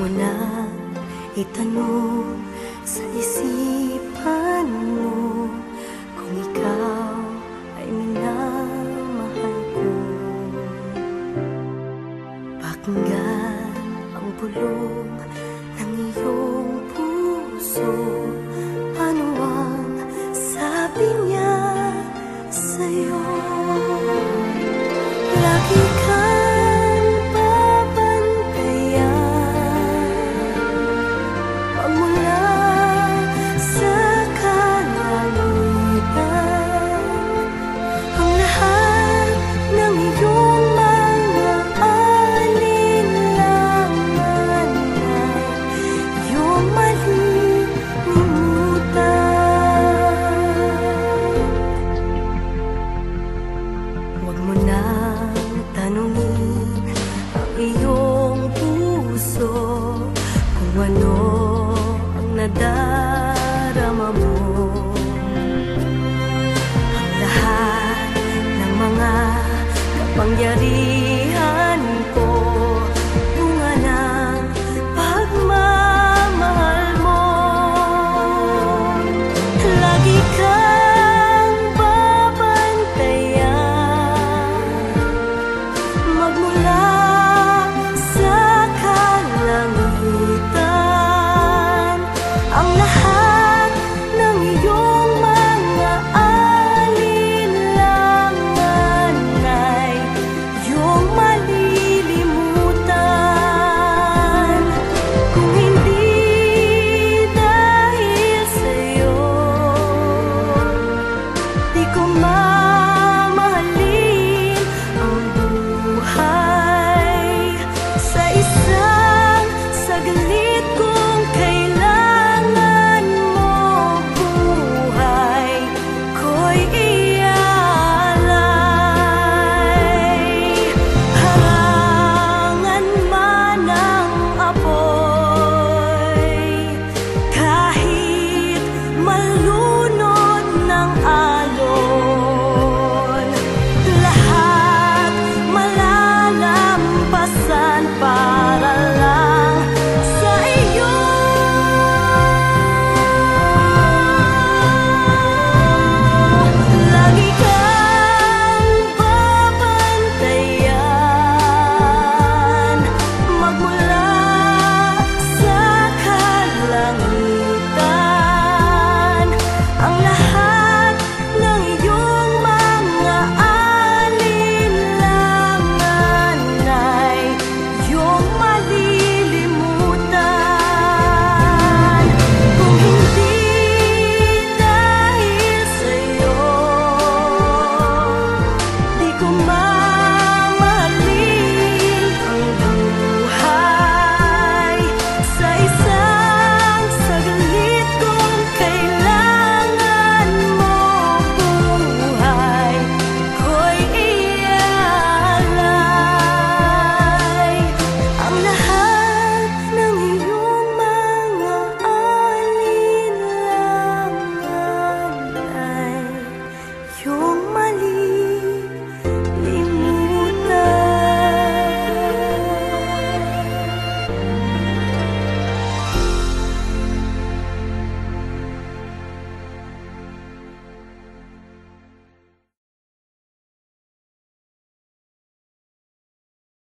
mo na itanong sa isipan mo kung ikaw ay minamahal ko. Pakinggan ang bulong ng iyong puso. Ano ang sabi niya sa'yo? Lagi kang babantayan pagmula sa kalangitan. Ang lahat ng iyong mga alinlangan ay iyong malilimutan. Huwag mo nang tanungin ang iyong puso kung ano ang